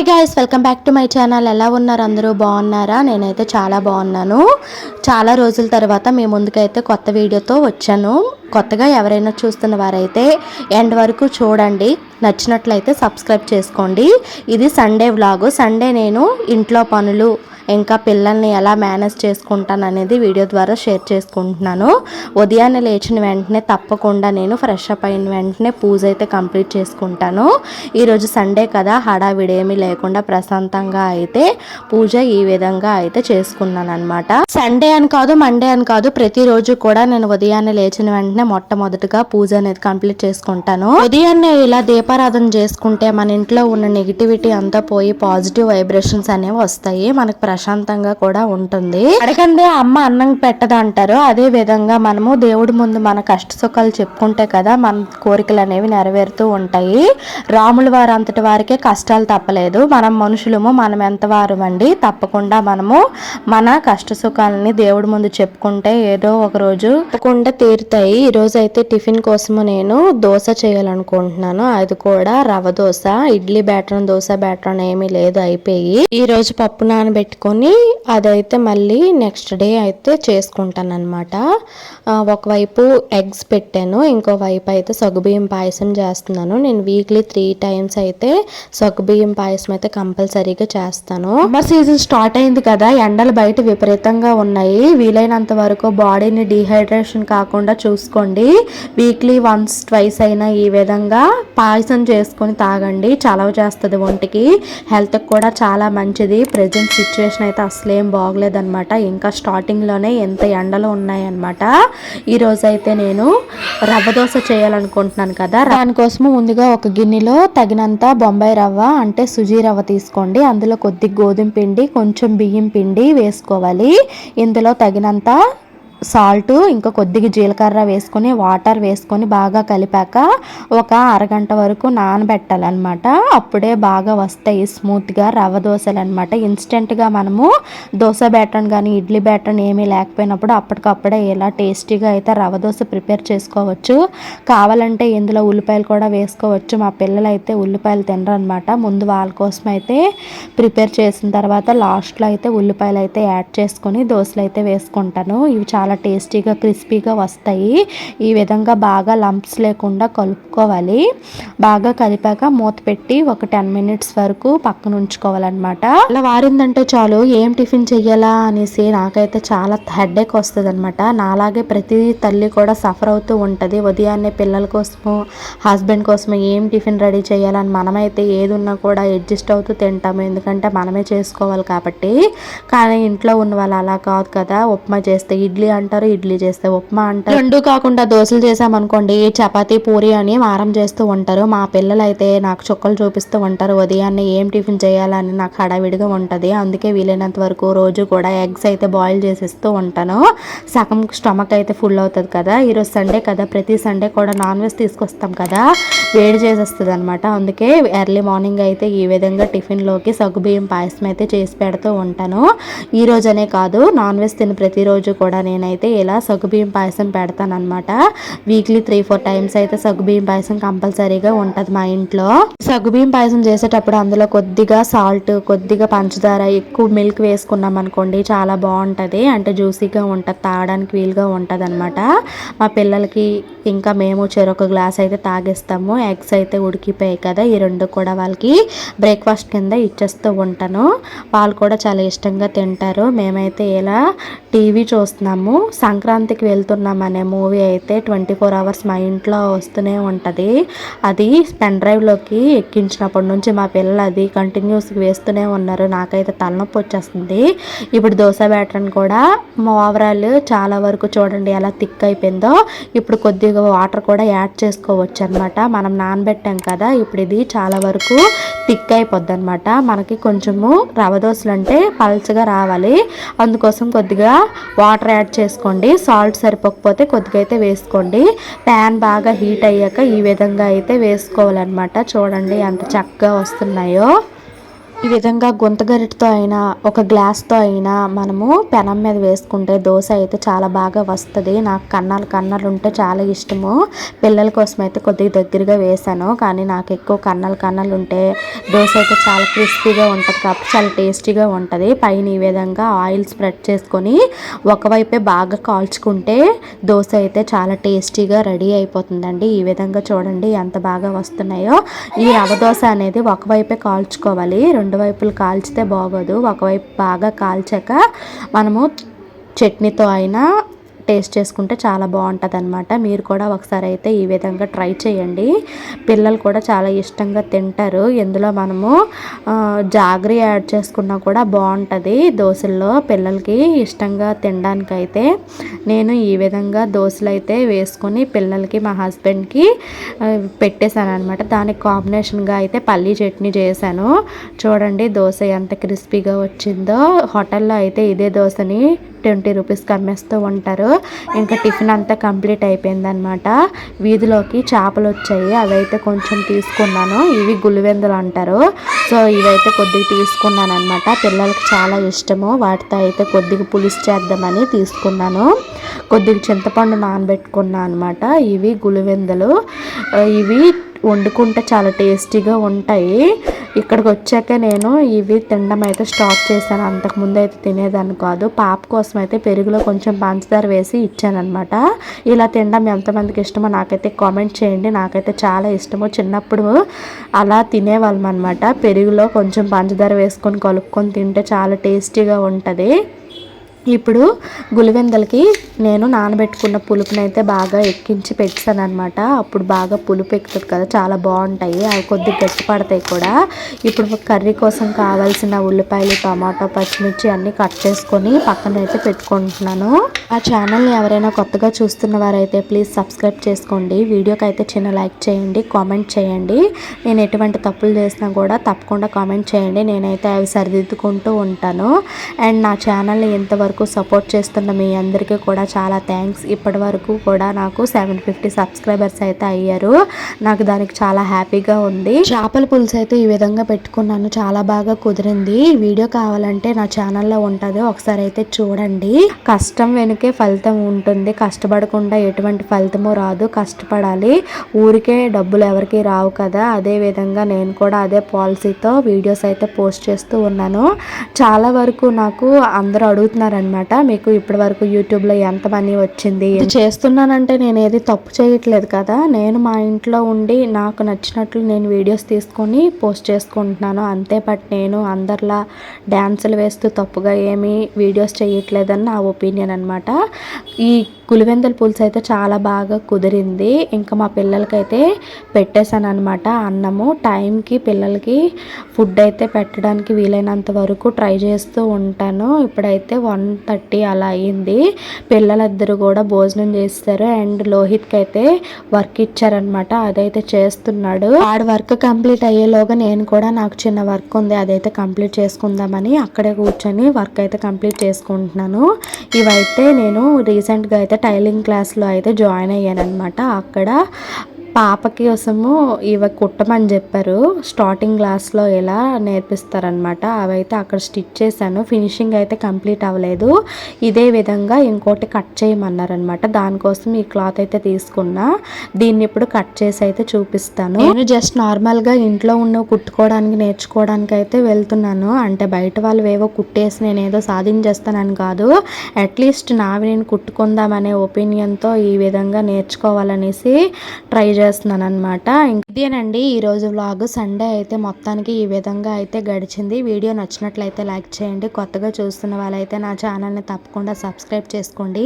Hi guys, welcome back to my channel. ఎలా ఉన్నారు అందరూ? బాగున్నారా? నేనైతే చాలా బాగున్నాను. చాలా రోజుల తర్వాత మీ ముందుకైతే కొత్త వీడియోతో వచ్చాను. కొత్తగా ఎవరైనా చూస్తున్న వారైతే ఎండ్ వరకు చూడండి. నచ్చినట్లయితే సబ్స్క్రైబ్ చేసుకోండి. ఇది సండే వ్లాగు. సండే నేను ఇంట్లో పనులు ఇంకా పిల్లల్ని ఎలా మేనేజ్ చేసుకుంటాను అనేది వీడియో ద్వారా షేర్ చేసుకుంటున్నాను. ఉదయాన్నే లేచిన వెంటనే తప్పకుండా నేను ఫ్రెష్ అప్ అయిన వెంటనే పూజ అయితే కంప్లీట్ చేసుకుంటాను. ఈరోజు సండే కదా, హడావిడి ఏమీ లేకుండా ప్రశాంతంగా అయితే పూజ ఈ విధంగా అయితే చేసుకున్నాను అనమాట. సండే అని కాదు, మండే అని కాదు, ప్రతిరోజు కూడా నేను ఉదయాన్నే లేచిన వెంటనే మొట్టమొదటిగా పూజ అనేది కంప్లీట్ చేసుకుంటాను. ఉదయాన్నే ఇలా దీపారాధన చేసుకుంటే మన ఇంట్లో ఉన్న నెగిటివిటీ అంతా పోయి పాజిటివ్ వైబ్రేషన్స్ అనేవి వస్తాయి. మనకు ప్రశాంతంగా కూడా ఉంటుంది. అడగందే అమ్మ అన్నం పెట్టదు అంటారు. అదే విధంగా మనము దేవుడి ముందు మన కష్ట సుఖాలు చెప్పుకుంటే కదా మన కోరికలు అనేవి నెరవేరుతూ ఉంటాయి. రాముల వారు అంతటి వారికే కష్టాలు తప్పలేదు. మనం మనుషులము, మనం ఎంత వారు అండి. తప్పకుండా మనము మన కష్ట సుఖాలని దేవుడి ముందు చెప్పుకుంటే ఏదో ఒక రోజు తప్పకుండా తీరుతాయి. ఈ రోజు అయితే టిఫిన్ కోసము నేను దోశ చేయాలనుకుంటున్నాను. అది కూడా రవ్వ దోశ. ఇడ్లీ బ్యాటర్, దోశ బ్యాటర్ ఏమీ లేదు, అయిపోయి. ఈ రోజు పప్పు నానబెట్టుకొని అదైతే మళ్ళీ నెక్స్ట్ డే అయితే చేసుకుంటాను అనమాట. ఒకవైపు ఎగ్స్ పెట్టాను, ఇంకో వైపు అయితే సగ్గుబియ్యం పాయసం చేస్తున్నాను. నేను వీక్లీ 3 times అయితే సగ్గుబియ్యం పాయసం అయితే కంపల్సరీగా చేస్తాను. సమ్మర్ సీజన్ స్టార్ట్ అయింది కదా, ఎండలు బయట విపరీతంగా ఉన్నాయి. వీలైనంత వరకు బాడీని డీహైడ్రేషన్ కాకుండా చూసుకోండి. వీక్లీ వన్స్ ట్వైస్ అయినా ఈ విధంగా పాయసం చేసుకొని తాగండి. చలవ చేస్తుంది ఒంటికి, హెల్త్కి కూడా చాలా మంచిది. ప్రెజెంట్ సిచ్యువేషన్ అయితే అసలేం బాగలేదన్నమాట. ఇంకా స్టార్టింగ్లోనే ఎంత ఎండలు ఉన్నాయన్నమాట. ఈరోజు అయితే నేను రవ్వ దోశ చేయాలనుకుంటున్నాను కదా, దానికోసము ముందుగా ఒక గిన్నెలో తగినంత బొంబాయి రవ్వ అంటే సుజీ రవ్వ తీసుకోండి. అందులో కొద్దిగా గోధుమ పిండి, కొంచెం బియ్యం పిండి వేసుకోవాలి. ఇందులో తగినంత సాల్ట్, ఇంకా కొద్దిగా జీలకర్ర వేసుకొని వాటర్ వేసుకొని బాగా కలిపాక ఒక అరగంట వరకు నానబెట్టాలన్నమాట. అప్పుడే బాగా వస్తాయి స్మూత్గా రవ్వ దోశలు అనమాట. ఇన్స్టెంట్గా మనము దోశ బ్యాటర్ కానీ ఇడ్లీ బ్యాటర్ ఏమీ లేకపోయినప్పుడు అప్పటికప్పుడే ఇలా టేస్టీగా అయితే రవ్వ దోశ ప్రిపేర్ చేసుకోవచ్చు. కావాలంటే ఇందులో ఉల్లిపాయలు కూడా వేసుకోవచ్చు. మా పిల్లలు అయితే ఉల్లిపాయలు తినరు అనమాట. ముందు వాళ్ళ కోసం అయితే ప్రిపేర్ చేసిన తర్వాత లాస్ట్లో అయితే ఉల్లిపాయలు అయితే యాడ్ చేసుకొని దోశలు అయితే వేసుకుంటాను. ఇవి చాలా టేస్టీగా క్రిస్పీగా వస్తాయి. ఈ విధంగా బాగా లంప్స్ లేకుండా కలుపుకోవాలి. బాగా కలిపాక మూత పెట్టి ఒక 10 minutes వరకు పక్కన ఉంచుకోవాలన్నమాట. అలా వారిందంటే చాలు ఏం టిఫిన్ చెయ్యాలా అనేసి నాకైతే చాలా హెడేక్ వస్తుంది అనమాట. నాలాగే ప్రతి తల్లి కూడా సఫర్ అవుతూ ఉంటుంది. ఉదయాన్నే పిల్లల కోసము, హస్బెండ్ కోసము ఏం టిఫిన్ రెడీ చేయాలని మనమైతే ఏది ఉన్నా కూడా అడ్జస్ట్ అవుతూ తింటాము, ఎందుకంటే మనమే చేసుకోవాలి కాబట్టి. కానీ ఇంట్లో ఉన్న వాళ్ళు అలా కాదు కదా. ఉప్మా చేస్తే ఇడ్లీ అంటారు, ఇడ్లీ చేస్తే ఉప్మా అంటారు. రెండు కాకుండా దోశలు చేసామనుకోండి చపాతీ పూరి అని మారం చేస్తూ ఉంటారు. మా పిల్లలు అయితే నాకు చుక్కలు చూపిస్తూ ఉంటారు. ఉదయాన్నే ఏం టిఫిన్ చేయాలని నాకు హడావిడిగా ఉంటుంది. అందుకే వీలైనంత వరకు రోజు కూడా ఎగ్స్ అయితే బాయిల్ చేసేస్తూ ఉంటాను. సగం స్టమక్ అయితే ఫుల్ అవుతుంది కదా. ఈరోజు సండే కదా, ప్రతి సండే కూడా నాన్ వెజ్ తీసుకొస్తాం కదా, వేడి చేసేస్తుంది అనమాట. అందుకే ఎర్లీ మార్నింగ్ అయితే ఈ విధంగా టిఫిన్లోకి సగ్గుబియ్యం పాయసం అయితే చేసి పెడుతూ ఉంటాను. ఈ రోజనే కాదు, నాన్ వెజ్ తిని ప్రతిరోజు కూడా నేనైతే ఇలా సగ్గుబియ్యం పాయసం పెడతాను అనమాట. వీక్లీ 3-4 times అయితే సగ్గుబియ్యం పాయసం కంపల్సరీగా ఉంటుంది మా ఇంట్లో. సగ్గుబియ్యం పాయసం చేసేటప్పుడు అందులో కొద్దిగా సాల్ట్, కొద్దిగా పంచదార, ఎక్కువ మిల్క్ వేసుకున్నాం అనుకోండి చాలా బాగుంటుంది. అంటే జ్యూసీగా ఉంటుంది, తాగడానికి వీలుగా ఉంటుంది అనమాట. మా పిల్లలకి ఇంకా మేము చెరొక గ్లాస్ అయితే తాగేస్తాము. ఎగ్స్ అయితే ఉడికిపోయాయి కదా, ఈ రెండు కూడా వాళ్ళకి బ్రేక్ఫాస్ట్ కింద ఇచ్చేస్తూ ఉంటాను. వాళ్ళు కూడా చాలా ఇష్టంగా తింటారు. మేమైతే ఇలా టీవీ చూస్తున్నాము. సంక్రాంతికి వెళ్తున్నాం అనే మూవీ అయితే 24 hours మా ఇంట్లో వస్తూనే ఉంటుంది. అది పెన్ డ్రైవ్లోకి ఎక్కించినప్పటి నుంచి మా పిల్లలు అది కంటిన్యూస్గా వేస్తూనే ఉన్నారు. నాకైతే తలనొప్పి వచ్చేస్తుంది. ఇప్పుడు దోశ బ్యాటర్ని కూడా ఓవరాల్ చాలా వరకు చూడండి ఎలా థిక్ అయిపోయిందో. ఇప్పుడు కొద్దిగా వాటర్ కూడా యాడ్ చేసుకోవచ్చు అనమాట. మనం నానబెట్టాం కదా, ఇప్పుడు ఇది చాలా వరకు థిక్ అయిపోద్ది అనమాట. మనకి కొంచెము రవ్వ దోశలు అంటే పల్చగా రావాలి, అందుకోసం కొద్దిగా వాటర్ యాడ్ చేసుకోండి. సాల్ట్ సరిపోకపోతే కొద్దిగా అయితే వేసుకోండి. ప్యాన్ బాగా హీట్ అయ్యాక ఈ విధంగా అయితే వేసుకోవాలన్నమాట. చూడండి ఎంత చక్కగా వస్తున్నాయో. ఈ విధంగా గరిటెతో అయినా ఒక గ్లాస్తో అయినా మనము పెనం మీద వేసుకుంటే దోశ అయితే చాలా బాగా వస్తుంది. నాకు కన్నాలు ఉంటే చాలా ఇష్టము. పిల్లల కోసం అయితే కొద్దిగా దగ్గరగా వేసాను, కానీ నాకు ఎక్కువ కన్నాలు ఉంటే దోశ అయితే చాలా క్రిస్పీగా ఉంటుంది కాబట్టి చాలా టేస్టీగా ఉంటుంది. పైన ఈ విధంగా ఆయిల్ స్ప్రెడ్ చేసుకొని ఒకవైపే బాగా కాల్చుకుంటే దోశ అయితే చాలా టేస్టీగా రెడీ అయిపోతుందండి. ఈ విధంగా చూడండి ఎంత బాగా వస్తున్నాయో. ఈ రవ్వ దోశ అనేది ఒకవైపే కాల్చుకోవాలి, రెండు వైపులు కాల్చితే బాగోదు. ఒకవైపు బాగా కాల్చాక మనము చట్నీతో అయినా టేస్ట్ చేసుకుంటే చాలా బాగుంటుంది అనమాట. మీరు కూడా ఒకసారి అయితే ఈ విధంగా ట్రై చేయండి. పిల్లలు కూడా చాలా ఇష్టంగా తింటారు. ఇందులో మనము జాగరీ యాడ్ చేసుకున్నా కూడా బాగుంటుంది దోశల్లో. పిల్లలకి ఇష్టంగా తినడానికైతే నేను ఈ విధంగా దోశలు అయితే వేసుకొని పిల్లలకి మా హస్బెండ్కి పెట్టేశాను అనమాట. దానికి కాంబినేషన్గా అయితే పల్లీ చట్నీ చేశాను. చూడండి దోశ ఎంత క్రిస్పీగా వచ్చిందో. హోటల్లో అయితే ఇదే దోశని 20 రూపీస్కి అమ్మేస్తూ ఉంటారు. ఇంకా టిఫిన్ అంతా కంప్లీట్ అయిపోయిందనమాట. వీధిలోకి చేపలు వచ్చాయి, అవైతే కొంచెం తీసుకున్నాను. ఇవి గులివెందులు అంటారు. సో ఇవైతే కొద్దిగా తీసుకున్నాను అనమాట. పిల్లలకి చాలా ఇష్టము. వాటితో అయితే కొద్దిగా పులుసు చేద్దామని తీసుకున్నాను. కొద్దిగా చింతపండు నానబెట్టుకున్నాను అనమాట. ఇవి గులివెందులు. ఇవి వండుకుంటే చాలా టేస్టీగా ఉంటాయి. ఇక్కడికి వచ్చాక నేను ఇవి తినడం అయితే స్టార్ట్ చేశాను. అంతకుముందు అయితే తినేదాన్ని కాదు. పాప కోసం అయితే పెరుగులో కొంచెం పంచదార వేసి ఇచ్చానమాట. ఇలా తినడం ఎంతమందికి ఇష్టమో నాకైతే కామెంట్ చేయండి. నాకైతే చాలా ఇష్టము. చిన్నప్పుడు అలా తినేవాళ్ళం అనమాట. పెరుగులో కొంచెం పంచదార వేసుకొని కలుపుకొని తింటే చాలా టేస్టీగా ఉంటుంది. ఇప్పుడు గులివెందలకి నేను నానబెట్టుకున్న పులుపునైతే బాగా ఎక్కించి పెట్టాను అనమాట. అప్పుడు బాగా పులుపు ఎక్కుతుంది కదా, చాలా బాగుంటాయి. అవి కొద్దిగా గట్టి పడతాయి కూడా. ఇప్పుడు కర్రీ కోసం కావాల్సిన ఉల్లిపాయలు, టమాటో, పచ్చిమిర్చి అన్నీ కట్ చేసుకొని పక్కన అయితే పెట్టుకుంటున్నాను. ఆ ఛానల్ని ఎవరైనా కొత్తగా చూస్తున్న వారైతే ప్లీజ్ సబ్స్క్రైబ్ చేసుకోండి. వీడియోకి అయితే చిన్న లైక్ చేయండి, కామెంట్ చేయండి. నేను ఎటువంటి తప్పులు చేసినా కూడా తప్పకుండా కామెంట్ చేయండి. నేనైతే అవి సరిదిద్దుకుంటూ ఉంటాను. అండ్ నా ఛానల్ని ఎంతవరకు సపోర్ట్ చేస్తున్న మీ అందరికీ కూడా చాలా థ్యాంక్స్. ఇప్పటి వరకు కూడా నాకు 750 సబ్స్క్రైబర్స్ అయితే అయ్యారు. నాకు దానికి చాలా హ్యాపీగా ఉంది. చేపల పులుసు అయితే ఈ విధంగా పెట్టుకున్నాను, చాలా బాగా కుదిరింది. వీడియో కావాలంటే నా ఛానల్లో ఉంటుంది, ఒకసారి అయితే చూడండి. కష్టం వెనుకే ఫలితం ఉంటుంది. కష్టపడకుండా ఎటువంటి ఫలితమో రాదు, కష్టపడాలి. ఊరికే డబ్బులు ఎవరికి రావు కదా. అదే విధంగా నేను కూడా అదే పాలసీతో వీడియోస్ అయితే పోస్ట్ చేస్తూ ఉన్నాను. చాలా వరకు నాకు అందరూ అడుగుతున్నారు అనమాట, మీకు ఇప్పటి వరకు యూట్యూబ్లో ఎంత మనీ వచ్చింది. చేస్తున్నానంటే నేను ఏది తప్పు చేయట్లేదు కదా. నేను మా ఇంట్లో ఉండి నాకు నచ్చినట్లు నేను వీడియోస్ తీసుకొని పోస్ట్ చేసుకుంటున్నాను అంతే. బట్ నేను అందరిలా డ్యాన్సులు వేస్తూ తప్పుగా ఏమీ వీడియోస్ చేయట్లేదని నా ఒపీనియన్ అనమాట. ఈ పులివెందుల పులుసు అయితే చాలా బాగా కుదిరింది. ఇంకా మా పిల్లలకైతే పెట్టేశాను అనమాట అన్నము. టైంకి పిల్లలకి ఫుడ్ అయితే పెట్టడానికి వీలైనంత వరకు ట్రై చేస్తూ ఉంటాను. ఇప్పుడైతే 1:30 అలా అయింది. పిల్లలిద్దరు కూడా భోజనం చేస్తారు. అండ్ లోహిత్కి అయితే వర్క్ ఇచ్చారనమాట, అదైతే చేస్తున్నాడు. వాడి వర్క్ కంప్లీట్ అయ్యేలోగా నేను కూడా నాకు చిన్న వర్క్ ఉంది, అదైతే కంప్లీట్ చేసుకుందామని అక్కడే కూర్చొని వర్క్ అయితే కంప్లీట్ చేసుకుంటున్నాను. ఇవైతే నేను రీసెంట్గా అయితే టైలింగ్ క్లాస్లో అయితే జాయిన్ అయ్యాను అనమాట. అక్కడ పాపకి కోసము ఇవి కుట్టమని చెప్పారు. స్టార్టింగ్ క్లాస్లో ఎలా నేర్పిస్తారనమాట. అవైతే అక్కడ స్టిచ్ చేశాను. ఫినిషింగ్ అయితే కంప్లీట్ అవ్వలేదు. ఇదే విధంగా ఇంకోటి కట్ చేయమన్నారనమాట. దానికోసం ఈ క్లాత్ అయితే తీసుకున్నా. దీన్ని ఇప్పుడు కట్ చేసి అయితే చూపిస్తాను. నేను జస్ట్ నార్మల్గా ఇంట్లో ఉన్న కుట్టుకోవడానికి నేర్చుకోవడానికి అయితే వెళ్తున్నాను. అంటే బయట వాళ్ళు ఏవో కుట్టేసి నేను ఏదో సాధించేస్తానని కాదు. అట్లీస్ట్ నావి నేను కుట్టుకుందామనే ఒపీనియన్తో ఈ విధంగా నేర్చుకోవాలనేసి ట్రై చేస్తున్నాను అనమాట. ఇదేనండి ఈరోజు వ్లాగ్. సండే అయితే మొత్తానికి ఈ విధంగా అయితే గడిచింది. వీడియో నచ్చినట్లయితే లైక్ చేయండి. కొత్తగా చూస్తున్న వాళ్ళైతే నా ఛానల్ని తప్పకుండా సబ్స్క్రైబ్ చేసుకోండి.